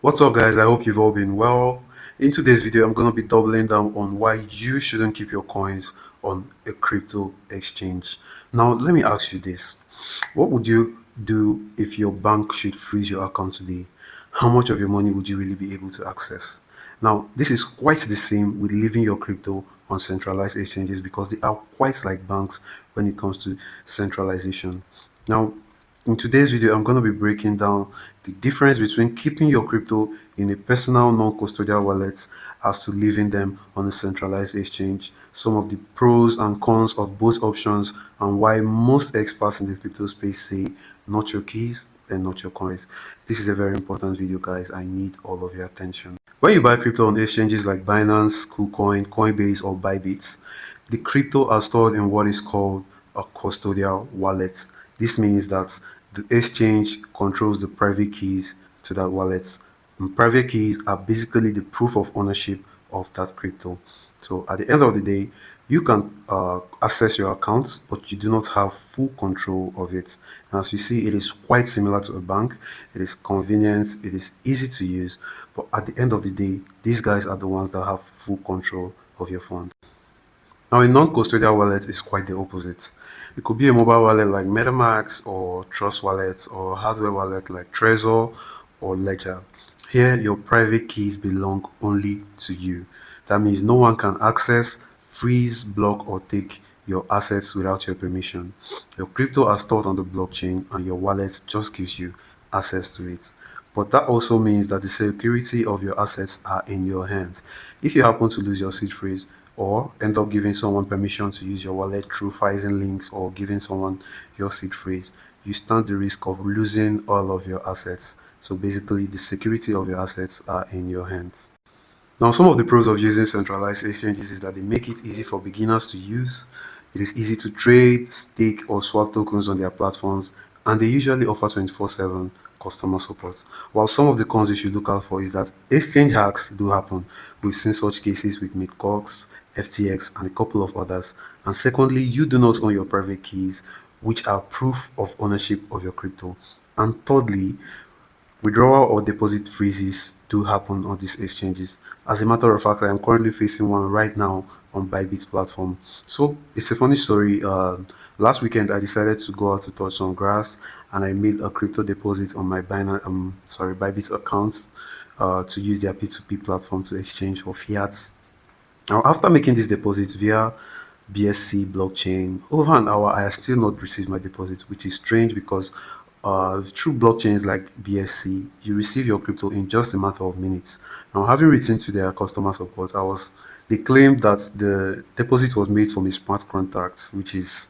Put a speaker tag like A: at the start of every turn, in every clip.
A: What's up, guys? I hope you've all been well. In today's video, I'm going to be doubling down on why you shouldn't keep your coins on a crypto exchange. Now, let me ask you this. What would you do if your bank should freeze your account today? How much of your money would you really be able to access? Now, this is quite the same with leaving your crypto on centralized exchanges because they are quite like banks when it comes to centralization. Now, in today's video, I'm going to be breaking down the difference between keeping your crypto in a personal non-custodial wallet as to leaving them on a centralized exchange, some of the pros and cons of both options, and why most experts in the crypto space say not your keys and not your coins. This is a very important video, guys. I need all of your attention. When you buy crypto on exchanges like Binance, KuCoin, Coinbase, or Bybit, the crypto are stored in what is called a custodial wallet. This means that the exchange controls the private keys to that wallet. And private keys are basically the proof of ownership of that crypto. So at the end of the day, you can access your account, but you do not have full control of it. And as you see, it is quite similar to a bank. It is convenient, it is easy to use, but at the end of the day, these guys are the ones that have full control of your funds. Now, a non-custodial wallet is quite the opposite. It could be a mobile wallet like MetaMask or Trust Wallet or hardware wallet like Trezor or Ledger. Here, your private keys belong only to you. That means no one can access, freeze, block, or take your assets without your permission. Your crypto are stored on the blockchain and your wallet just gives you access to it. But that also means that the security of your assets are in your hands. If you happen to lose your seed phrase or end up giving someone permission to use your wallet through phishing links or giving someone your seed phrase, you stand the risk of losing all of your assets. So basically, the security of your assets are in your hands. Now, some of the pros of using centralized exchanges is that they make it easy for beginners to use. It is easy to trade, stake, or swap tokens on their platforms, and they usually offer 24/7 customer support. While some of the cons you should look out for is that exchange hacks do happen. We've seen such cases with Midcox, FTX, and a couple of others. And secondly, you do not own your private keys, which are proof of ownership of your crypto. And thirdly, withdrawal or deposit freezes do happen on these exchanges. As a matter of fact, I am currently facing one right now on Bybit platform. So it's a funny story. Last weekend, I decided to go out to touch some grass, and I made a crypto deposit on my Bybit account to use their P2P platform to exchange for fiat. Now, after making this deposit via BSC blockchain, over an hour, I have still not received my deposit, which is strange because through blockchains like BSC, you receive your crypto in just a matter of minutes. Now, having written to their customer support, they claimed that the deposit was made from a smart contract, which is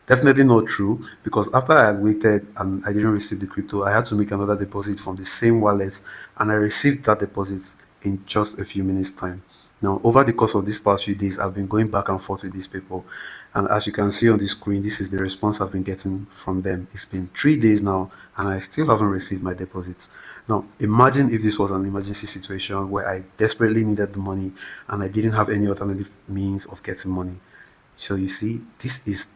A: definitely not true because after I had waited and I didn't receive the crypto, I had to make another deposit from the same wallet and I received that deposit in just a few minutes' time. Now, over the course of these past few days, I've been going back and forth with these people, and as you can see on the screen, this is the response I've been getting from them. It's been 3 days now, and I still haven't received my deposits. Now, imagine if this was an emergency situation where I desperately needed the money and I didn't have any alternative means of getting money. So you see, these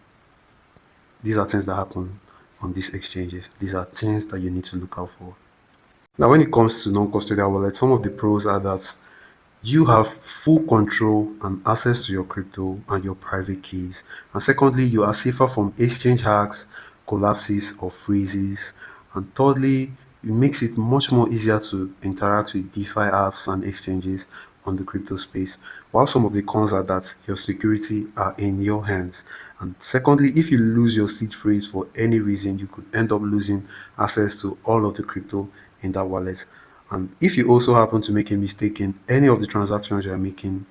A: are things that happen on these exchanges. These are things that you need to look out for. Now, when it comes to non-custodial wallets, some of the pros are that you have full control and access to your crypto and your private keys. And secondly, you are safer from exchange hacks, collapses, or freezes. And thirdly, it makes it much more easier to interact with DeFi apps and exchanges on the crypto space. While some of the cons are that your security are in your hands. And secondly, if you lose your seed phrase for any reason, you could end up losing access to all of the crypto in that wallet. And if you also happen to make a mistake in any of the transactions you are making,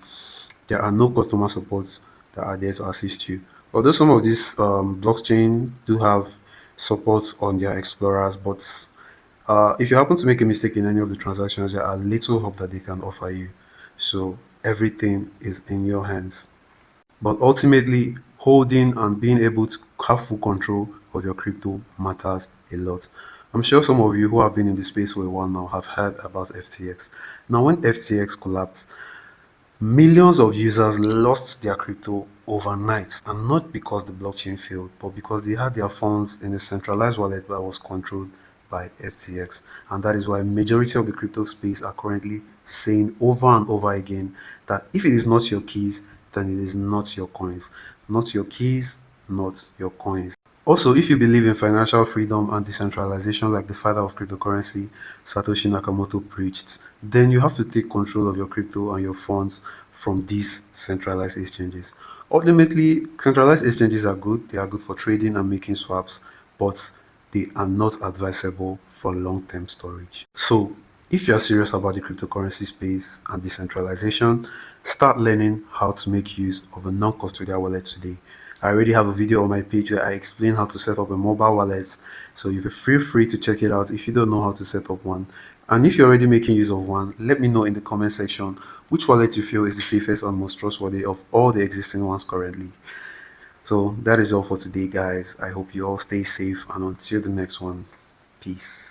A: there are no customer supports that are there to assist you. Although some of these blockchain do have support on their explorers, but if you happen to make a mistake in any of the transactions, there are little hope that they can offer you. So everything is in your hands. But ultimately, holding and being able to have full control of your crypto matters a lot. I'm sure some of you who have been in the space for a while now have heard about FTX. Now, when FTX collapsed, millions of users lost their crypto overnight, and not because the blockchain failed, but because they had their funds in a centralized wallet that was controlled by FTX, and that is why majority of the crypto space are currently saying over and over again that if it is not your keys, then it is not your coins. Not your keys, not your coins. Also, if you believe in financial freedom and decentralization like the father of cryptocurrency, Satoshi Nakamoto, preached, then you have to take control of your crypto and your funds from these centralized exchanges. Ultimately, centralized exchanges are good. They are good for trading and making swaps, but they are not advisable for long-term storage. So, if you are serious about the cryptocurrency space and decentralization, start learning how to make use of a non-custodial wallet today. I already have a video on my page where I explain how to set up a mobile wallet, so you feel free to check it out if you don't know how to set up one. And if you're already making use of one, let me know in the comment section which wallet you feel is the safest and most trustworthy of all the existing ones currently. So that is all for today, guys. I hope you all stay safe, and until the next one, peace.